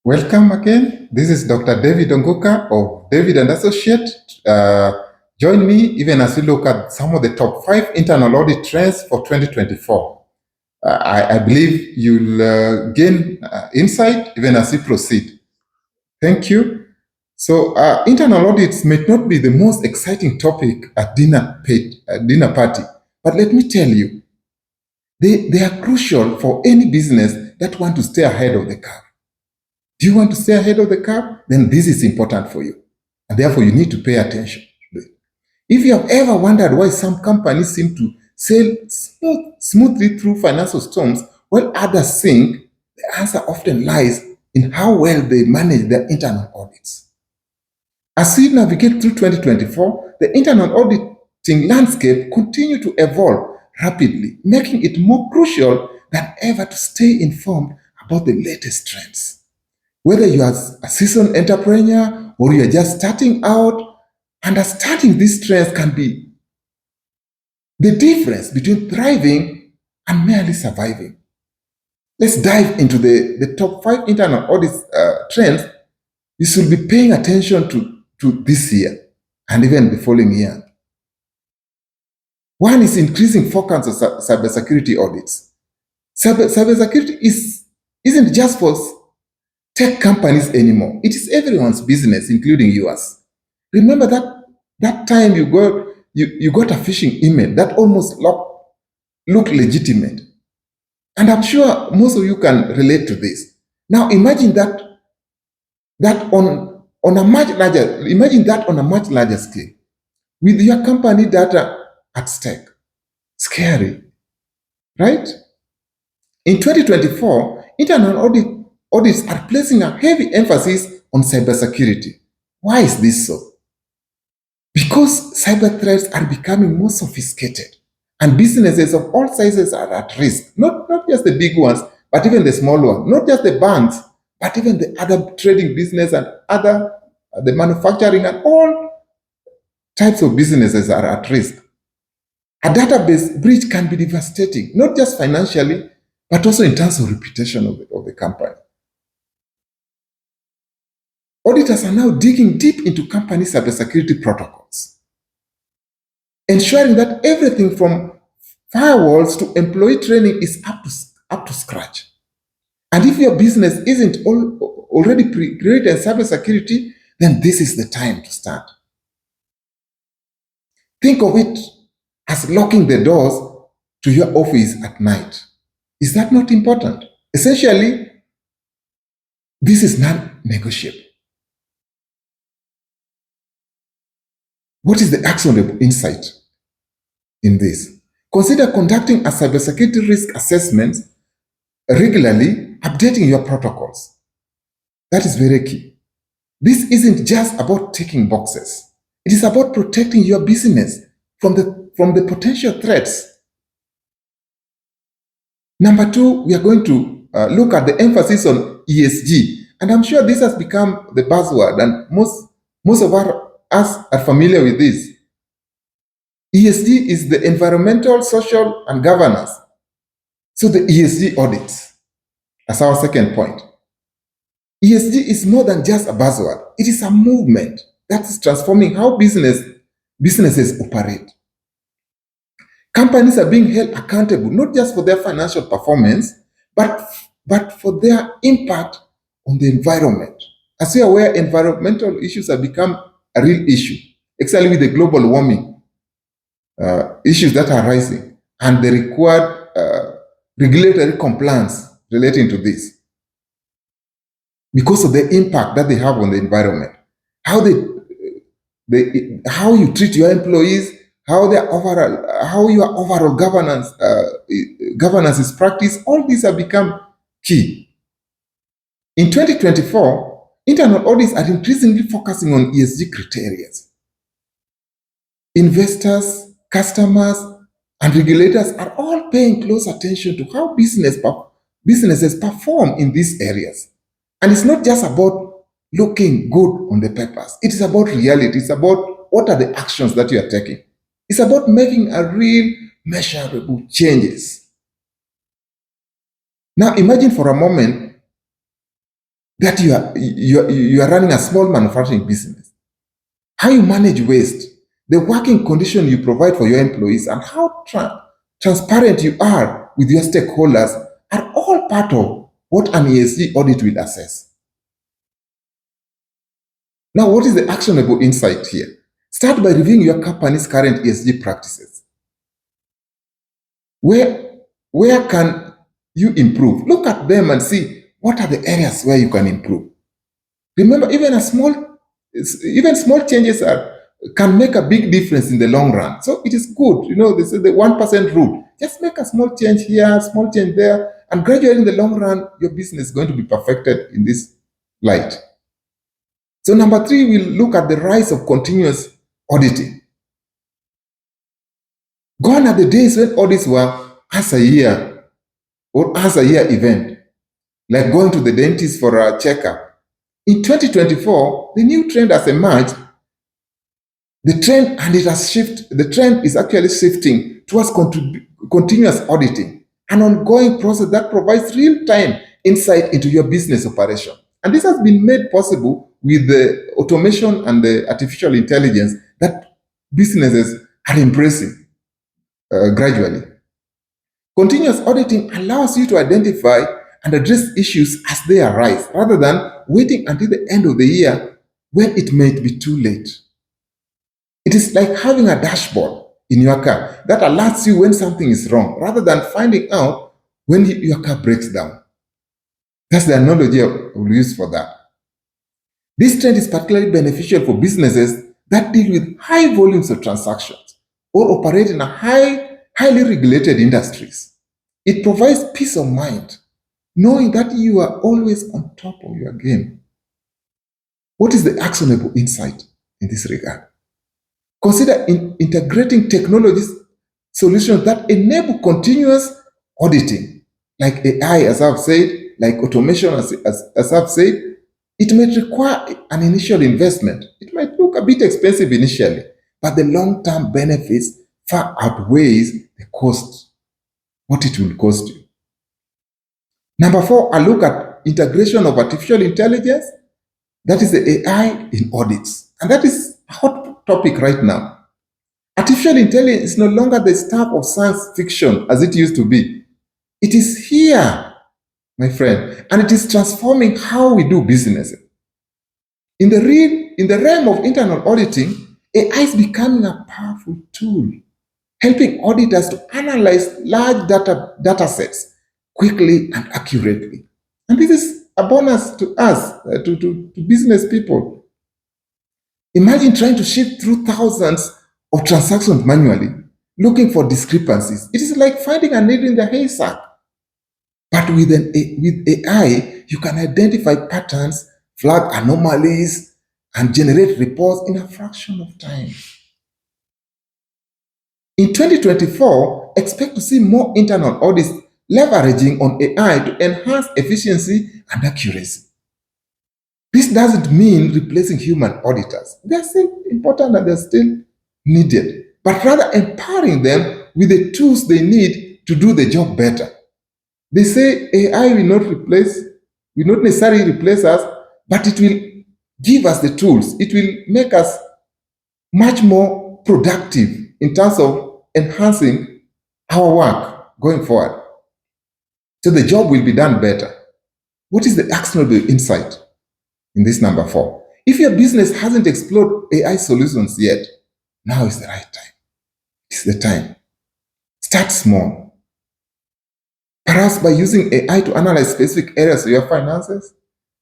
Welcome again. This is Dr. David Onguka of David and Associate. Join me even as we look at some of the top 5 internal audit trends for 2024. I believe you'll gain insight even as we proceed. Thank you. So, internal audits may not be the most exciting topic at dinner party, but let me tell you, they are crucial for any business that want to stay ahead of the curve. Do you want to stay ahead of the curve? Then this is important for you. And therefore, you need to pay attention to it. If you have ever wondered why some companies seem to sail smoothly through financial storms while others sink, the answer often lies in how well they manage their internal audits. As we navigate through 2024, the internal auditing landscape continues to evolve rapidly, making it more crucial than ever to stay informed about the latest trends. Whether you are a seasoned entrepreneur or you are just starting out, understanding these trends can be the difference between thriving and merely surviving. Let's dive into the top 5 internal audit trends you should be paying attention to this year and even the following year. One is increasing focus on cybersecurity audits. Cybersecurity isn't just for tech companies anymore. It is everyone's business, including yours. Remember that time you got a phishing email that almost looked legitimate. And I'm sure most of you can relate to this. Now imagine that on a much larger scale, with your company data at stake. Scary, right? In 2024, internal audits are placing a heavy emphasis on cybersecurity. Why is this so? Because cyber threats are becoming more sophisticated and businesses of all sizes are at risk. Not just the big ones, but even the small ones. Not just the banks, but even the other trading business and the manufacturing and all types of businesses are at risk. A database breach can be devastating, not just financially, but also in terms of reputation of the company. Auditors are now digging deep into company cybersecurity protocols, ensuring that everything from firewalls to employee training is up to scratch. And if your business isn't already great in cybersecurity, then this is the time to start. Think of it as locking the doors to your office at night. Is that not important? Essentially, this is non-negotiable. What is the actionable insight in this? Consider conducting a cybersecurity risk assessment regularly, updating your protocols. That is very key. This isn't just about ticking boxes. It is about protecting your business from the potential threats. Number 2, we are going to look at the emphasis on ESG. And I'm sure this has become the buzzword, and most of us are familiar with this. ESG is the environmental, social, and governance. So the ESG audits, as our second point. ESG is more than just a buzzword. It is a movement that is transforming how businesses operate. Companies are being held accountable not just for their financial performance, but for their impact on the environment. As you are aware, environmental issues have become a real issue, especially with the global warming issues that are rising, and the required regulatory compliance relating to this, because of the impact that they have on the environment, how you treat your employees, how your overall governance is practiced. All these have become key. In 2024, internal audits are increasingly focusing on ESG criteria. Investors, customers, and regulators are all paying close attention to how businesses perform in these areas. And it's not just about looking good on the papers. It is about reality. It's about what are the actions that you are taking. It's about making a real measurable changes. Now imagine for a moment that you are running a small manufacturing business, how you manage waste, the working condition you provide for your employees, and how transparent you are with your stakeholders are all part of what an ESG audit will assess. Now, what is the actionable insight here? Start by reviewing your company's current ESG practices. Where can you improve? Look at them and see what are the areas where you can improve. Remember, even small changes can make a big difference in the long run. So it is good. They say the 1% rule. Just make a small change here, small change there, and gradually in the long run, your business is going to be perfected in this light. So number 3, we'll look at the rise of continuous auditing. Gone are the days when audits were once a year or once a year event, like going to the dentist for a checkup. In 2024, the new trend has emerged. The trend is actually shifting towards continuous auditing, an ongoing process that provides real-time insight into your business operation. And this has been made possible with the automation and the artificial intelligence that businesses are embracing gradually. Continuous auditing allows you to identify and address issues as they arise, rather than waiting until the end of the year when it may be too late. It is like having a dashboard in your car that alerts you when something is wrong, rather than finding out when your car breaks down. That's the analogy I will use for that. This trend is particularly beneficial for businesses that deal with high volumes of transactions or operate in highly regulated industries. It provides peace of mind, knowing that you are always on top of your game. What is the actionable insight in this regard? Consider integrating technologies solutions that enable continuous auditing, like AI, as I've said, like automation, as I've said. It might require an initial investment. It might look a bit expensive initially, but the long-term benefits far outweighs the cost, what it will cost you. Number 4, I look at integration of artificial intelligence, that is the AI in audits. And that is a hot topic right now. Artificial intelligence is no longer the stuff of science fiction as it used to be. It is here, my friend, and it is transforming how we do business. In the realm of internal auditing, AI is becoming a powerful tool, helping auditors to analyze large data sets quickly and accurately. And this is a bonus to us, to business people. Imagine trying to shift through thousands of transactions manually, looking for discrepancies. It is like finding a needle in the haystack. But with AI, you can identify patterns, flag anomalies, and generate reports in a fraction of time. In 2024, expect to see more internal audits leveraging on AI to enhance efficiency and accuracy. This doesn't mean replacing human auditors. They're still important and they're still needed, but rather empowering them with the tools they need to do the job better. They say AI will not necessarily replace us, but it will give us the tools. It will make us much more productive in terms of enhancing our work going forward. So the job will be done better. What is the actionable insight in this number 4? If your business hasn't explored AI solutions yet, now is the right time. It's the time. Start small. Perhaps by using AI to analyze specific areas of your finances,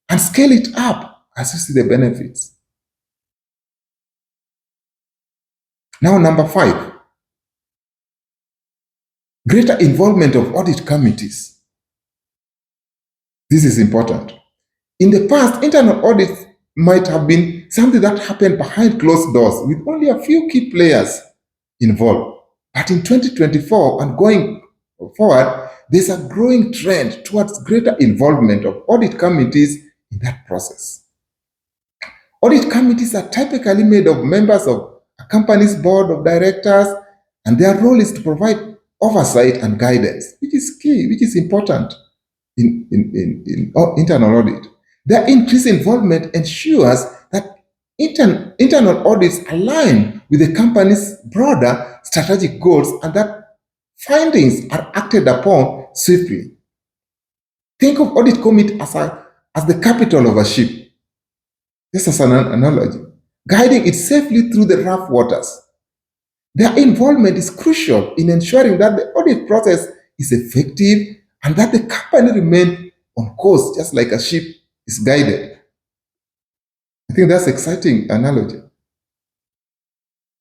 and scale it up as you see the benefits. Now, number 5, greater involvement of audit committees. This is important. In the past, internal audits might have been something that happened behind closed doors with only a few key players involved. But in 2024 and going forward, there's a growing trend towards greater involvement of audit committees in that process. Audit committees are typically made of members of a company's board of directors, and their role is to provide oversight and guidance, which is key, which is important in internal audit. Their increased involvement ensures that internal audits align with the company's broader strategic goals and that findings are acted upon swiftly. Think of audit commit as the capital of a ship, just as an analogy, guiding it safely through the rough waters. Their involvement is crucial in ensuring that the audit process is effective and that the company remains on course, just like a ship is guided. I think that's an exciting analogy.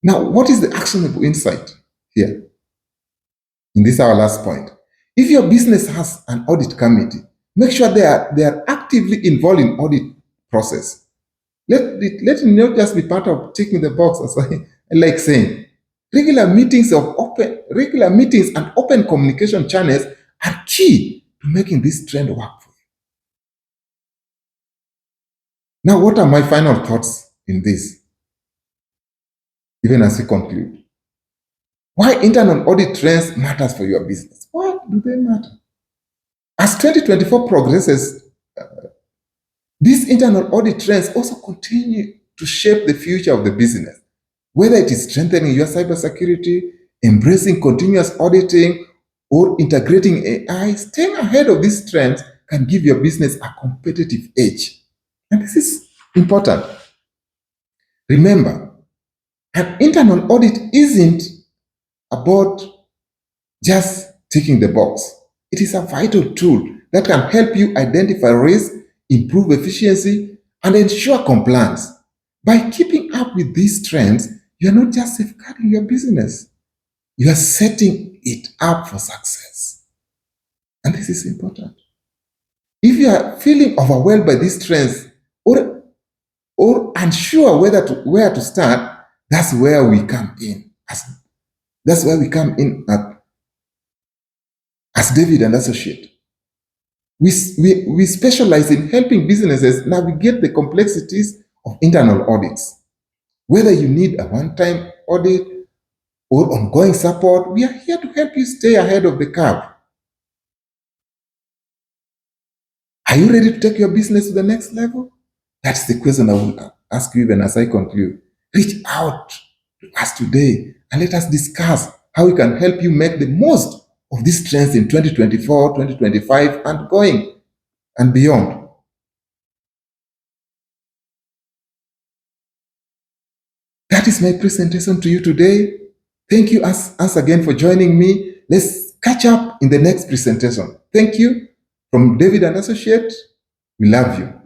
Now, what is the actionable insight here? In this our last point. If your business has an audit committee, make sure they are actively involved in audit process. Let it not just be part of ticking the box, as I like saying. Regular meetings and open communication channels are key to making this trend work for you. Now, what are my final thoughts in this? Even as we conclude. Why internal audit trends matters for your business? Why do they matter? As 2024 progresses, these internal audit trends also continue to shape the future of the business. Whether it is strengthening your cybersecurity, embracing continuous auditing, or integrating AI, staying ahead of these trends can give your business a competitive edge. And this is important. Remember, an internal audit isn't about just ticking the box. It is a vital tool that can help you identify risk, improve efficiency, and ensure compliance. By keeping up with these trends, you are not just safeguarding your business, you are setting it up for success. And this is important. If you are feeling overwhelmed by these trends or unsure where to start, that's where we come in. That's where we come in as David and Associate. We specialize in helping businesses navigate the complexities of internal audits. Whether you need a one-time audit or ongoing support, we are here to help you stay ahead of the curve. Are you ready to take your business to the next level? That's the question I will ask you even as I conclude. Reach out to us today and let us discuss how we can help you make the most of these trends in 2024, 2025, and going and beyond. That is my presentation to you today. Thank you once again for joining me. Let's catch up in the next presentation. Thank you. From David and Associate, we love you.